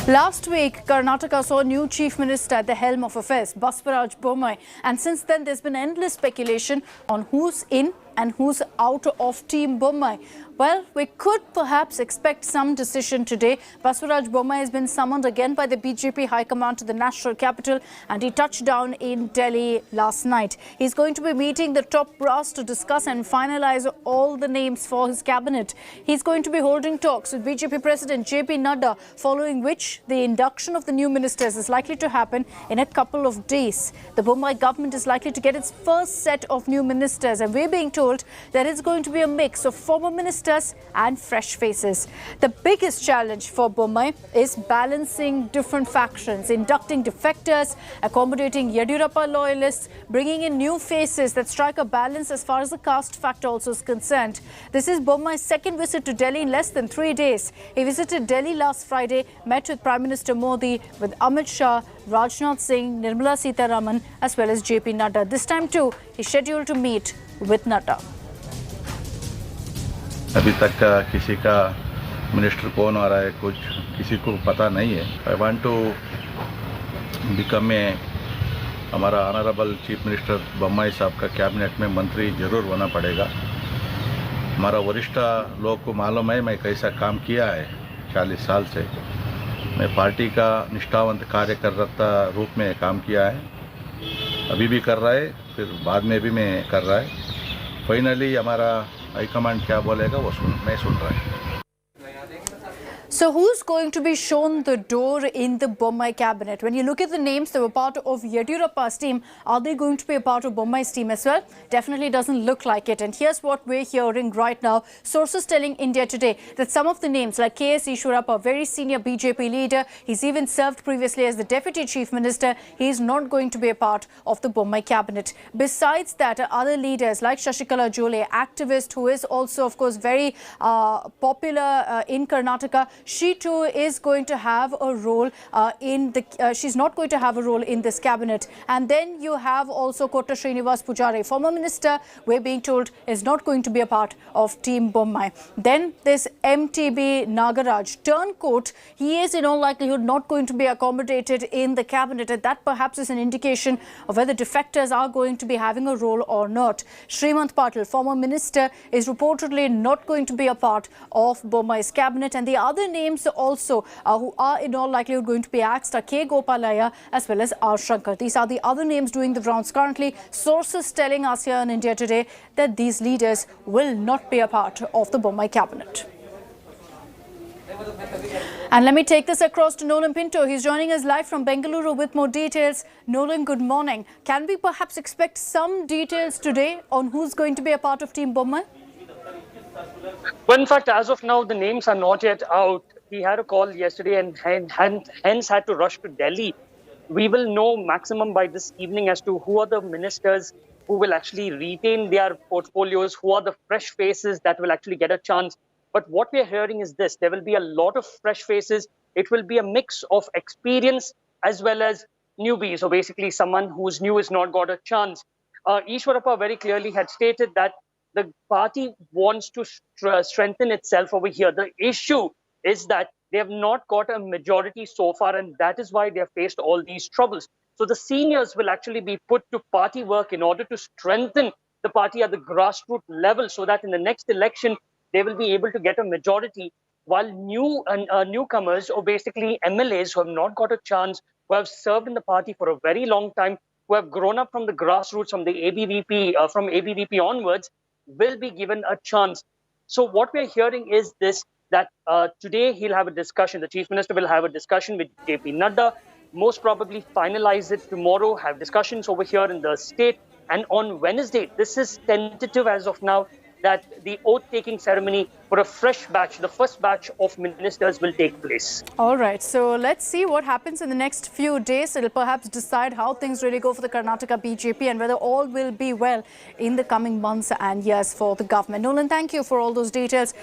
Last week, Karnataka saw a new chief minister at the helm of affairs, Basavaraj Bommai. And since then, there's been endless speculation on who's in and who's out of Team Bommai. Well, we could perhaps expect some decision today. Basavaraj Bommai has been summoned again by the BJP High Command to the national capital, and he touched down in Delhi last night. He's going to be meeting the top brass to discuss and finalize all the names for his cabinet. He's going to be holding talks with BJP President JP Nadda, following which the induction of the new ministers is likely to happen in a couple of days. The Bommai government is likely to get its first set of new ministers, and we're being told that it's going to be a mix of former ministers and fresh faces. The biggest challenge for Bommai is balancing different factions, inducting defectors, accommodating Yediyurappa loyalists, bringing in new faces that strike a balance as far as the caste factor also is concerned. This is Bommai's second visit to Delhi in less than 3 days. He visited Delhi last Friday, met with Prime Minister Modi, with Amit Shah, Rajnath Singh, Nirmala Sitharaman, as well as JP Nadda. This time too, he's scheduled to meet with Nadda. अभी तक किसी का minister कौन आ रहा है कुछ किसी को पता नहीं है. I want to become a हमारा ऑनरेबल चीफ मिनिस्टर बम्मई साहब का कैबिनेट में मंत्री जरूर होना पड़ेगा. हमारा वरिष्ठ लोग को मालूम है मैं कैसा काम किया है 40 साल से. मैं पार्टी का निष्ठावंत कार्यकर्ता रूप में काम किया है, अभी भी कर रहा है, फिर बाद में भी मैं कर रहा है. फाइनली हमारा हाईकमांड क्या बोलेगा वो मैं सुन रहा हूँ. So who's going to be shown the door in the Bommai cabinet? When you look at the names that were part of Yediyurappa's team, are they going to be a part of Bommai's team as well? Definitely doesn't look like it. And here's what we're hearing right now. Sources telling India Today that some of the names like K.S. Ishwarappa, very senior BJP leader, he's even served previously as the deputy chief minister, he's not going to be a part of the Bommai cabinet. Besides that, other leaders like Shashikala Jole, activist who is also, of course, very popular in Karnataka, she too is going to have a role she's not going to have a role in this cabinet. And then you have also Kotta Srinivas Pujari, former minister, we're being told is not going to be a part of Team Bommai. Then this MTB Nagaraj, turncoat, he is in all likelihood not going to be accommodated in the cabinet, and that perhaps is an indication of whether defectors are going to be having a role or not. Srimant Patil, former minister, is reportedly not going to be a part of Bommai's cabinet, and the other names also who are in all likelihood going to be axed are K. Gopalaya as well as R. Shankar. These are the other names doing the rounds currently. Sources telling us here in India Today that these leaders will not be a part of the Bommai cabinet. And let me take this across to Nolan Pinto. He's joining us live from Bengaluru with more details. Nolan, good morning. Can we perhaps expect some details today on who's going to be a part of Team Bommai? Well, in fact, as of now, the names are not yet out. He had a call yesterday and hence had to rush to Delhi. We will know maximum by this evening as to who are the ministers who will actually retain their portfolios, who are the fresh faces that will actually get a chance. But what we're hearing is this: there will be a lot of fresh faces. It will be a mix of experience as well as newbies. So basically, someone who's new has not got a chance. Ishwarappa very clearly had stated that the party wants to strengthen itself over here. The issue is that they have not got a majority so far, and that is why they have faced all these troubles. So the seniors will actually be put to party work in order to strengthen the party at the grassroots level, so that in the next election, they will be able to get a majority, while newcomers, or basically MLAs who have not got a chance, who have served in the party for a very long time, who have grown up from the grassroots, from the ABVP onwards, will be given a chance. So what we're hearing is this, that today he'll have a discussion. The Chief Minister will have a discussion with JP Nadda, most probably finalize it tomorrow, have discussions over here in the state. And on Wednesday, this is tentative as of now, that the oath-taking ceremony for a fresh batch, the first batch of ministers, will take place. All right, so let's see what happens in the next few days. It'll perhaps decide how things really go for the Karnataka BJP and whether all will be well in the coming months and years for the government. Nolan, thank you for all those details.